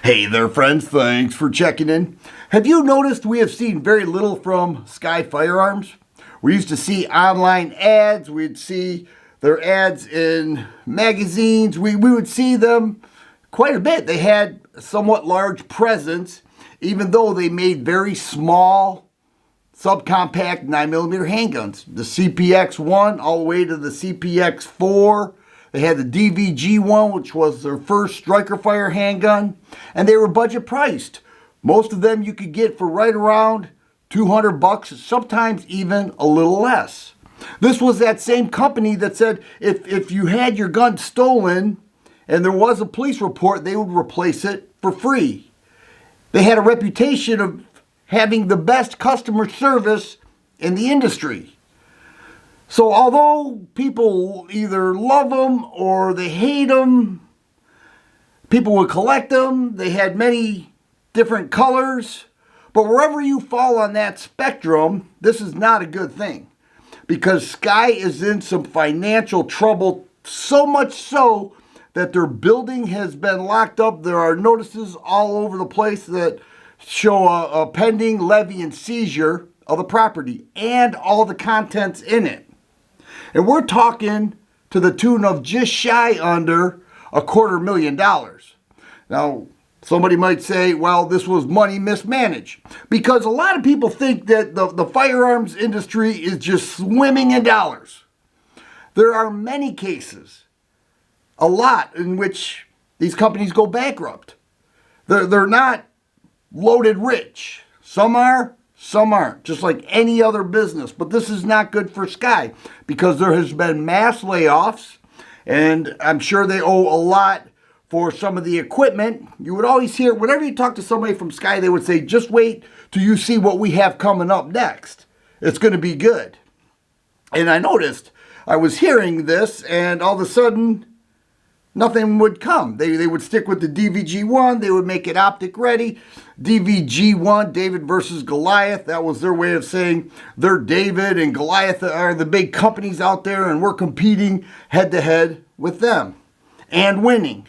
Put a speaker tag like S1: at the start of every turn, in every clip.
S1: Hey there, friends. Thanks for checking in. Have you noticed we have seen very little from SCCY Firearms? We used to see online ads. We'd see their ads in magazines. We would see them quite a bit. They had a somewhat large presence, even though they made very small subcompact 9mm handguns. The CPX-1 all the way to the CPX-4. They had the DVG-1, which was their first striker fire handgun, and they were budget priced. Most of them you could get for right around $200, sometimes even a little less. This was that same company that said if you had your gun stolen and there was a police report, they would replace it for free. They had a reputation of having the best customer service in the industry. So although people either love them or they hate them, people would collect them. They had many different colors. But wherever you fall on that spectrum, this is not a good thing. Because SCCY is in some financial trouble, so much so that their building has been locked up. There are notices all over the place that show a pending levy and seizure of the property and all the contents in it. And we're talking to the tune of just shy under $250,000. Now, somebody might say, well, this was money mismanaged. Because a lot of people think that the firearms industry is just swimming in dollars. There are many cases, a lot, in which these companies go bankrupt. They're not loaded rich. Some are. Some aren't, just like any other business. But this is not good for SCCY because there has been mass layoffs, and I'm sure they owe a lot for some of the equipment. You would always hear, whenever you talk to somebody from SCCY, they would say, just wait till you see what we have coming up next. It's going to be good. And I noticed, I was hearing this, and all of a sudden, nothing would come. They would stick with the DVG-1. They would make it optic ready. DVG-1, David versus Goliath. That was their way of saying they're David and Goliath are the big companies out there and we're competing head to head with them and winning.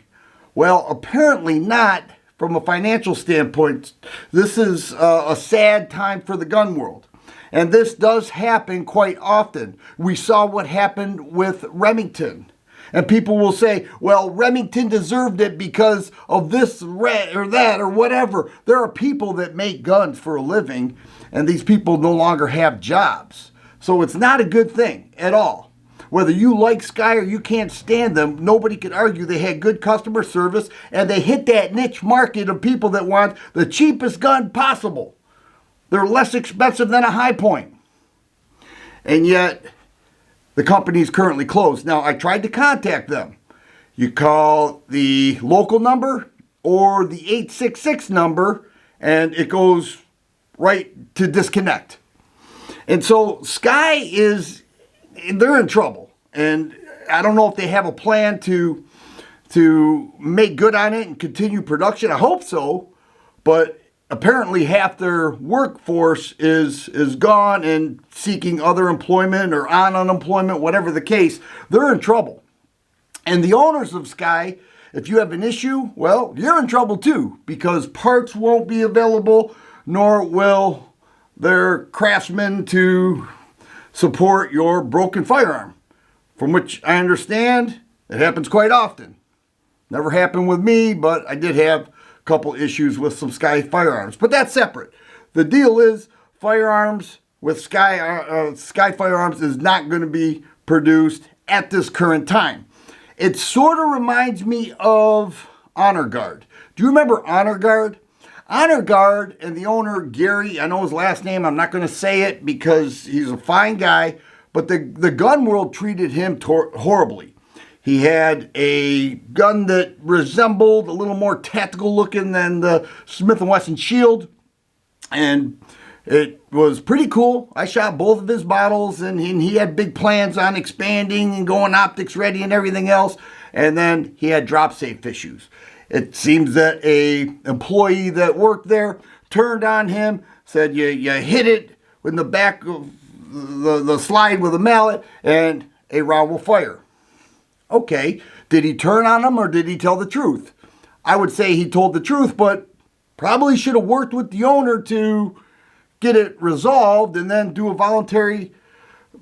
S1: Well, apparently not from a financial standpoint. This is a sad time for the gun world. And this does happen quite often. We saw what happened with Remington. And people will say, well, Remington deserved it because of this or that or whatever. There are people that make guns for a living, and these people no longer have jobs. So it's not a good thing at all. Whether you like SCCY or you can't stand them, nobody could argue they had good customer service, and they hit that niche market of people that want the cheapest gun possible. They're less expensive than a High Point. And yet, the company is currently closed. Now, I tried to contact them. You call the local number or the 866 number, and it goes right to disconnect. And so SCCY they're in trouble. And I don't know if they have a plan to make good on it and continue production. I hope so, but apparently half their workforce is gone and seeking other employment or on unemployment, whatever the case. They're in trouble. And the owners of SCCY, if you have an issue, well, you're in trouble too, because parts won't be available, nor will their craftsmen to support your broken firearm, from which I understand it happens quite often. Never happened with me, but I did have couple issues with some SCCY Firearms, but that's separate. The deal is firearms with SCCY Firearms is not going to be produced at this current time. It sort of reminds me of Honor Guard. Do you remember Honor Guard? Honor Guard and the owner, Gary, I know his last name, I'm not going to say it because he's a fine guy, but the gun world treated him horribly. He had a gun that resembled a little more tactical looking than the Smith & Wesson Shield. And it was pretty cool. I shot both of his models, and he had big plans on expanding and going optics ready and everything else. And then he had drop safe issues. It seems that a employee that worked there turned on him, said you hit it in the back of the slide with a mallet, and a round will fire. Okay, did he turn on him or did he tell the truth? I would say he told the truth, but probably should have worked with the owner to get it resolved and then do a voluntary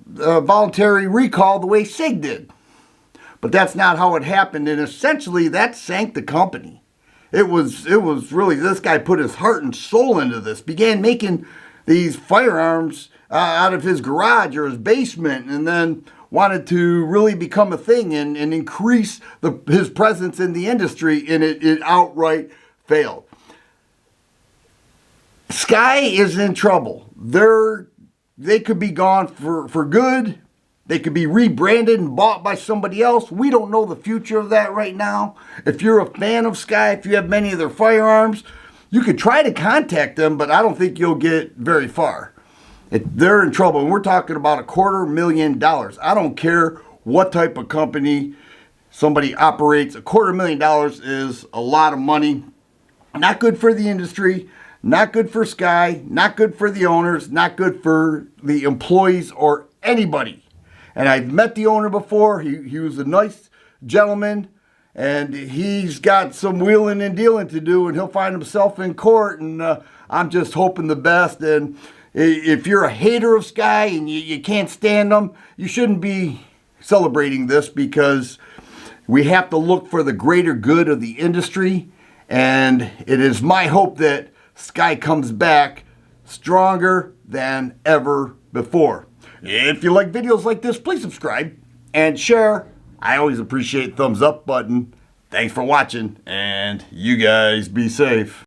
S1: recall the way SIG did. But that's not how it happened, and essentially that sank the company. It was really, this guy put his heart and soul into this, began making these firearms out of his garage or his basement, and then wanted to really become a thing and increase his presence in the industry, and it outright failed. SCCY is in trouble. They could be gone for good. They could be rebranded and bought by somebody else. We don't know the future of that right now. If you're a fan of SCCY, if you have many of their firearms, you could try to contact them, but I don't think you'll get very far. They're in trouble, and we're talking about $250,000. I don't care what type of company somebody operates. $250,000 is a lot of money. Not good for the industry, not good for SCCY, not good for the owners, not good for the employees or anybody. And I've met the owner before. He was a nice gentleman, and he's got some wheeling and dealing to do, and he'll find himself in court, and I'm just hoping the best. And if you're a hater of SCCY and you can't stand them, you shouldn't be celebrating this, because we have to look for the greater good of the industry. And it is my hope that SCCY comes back stronger than ever before. If you like videos like this, please subscribe and share. I always appreciate the thumbs up button. Thanks for watching, and you guys be safe.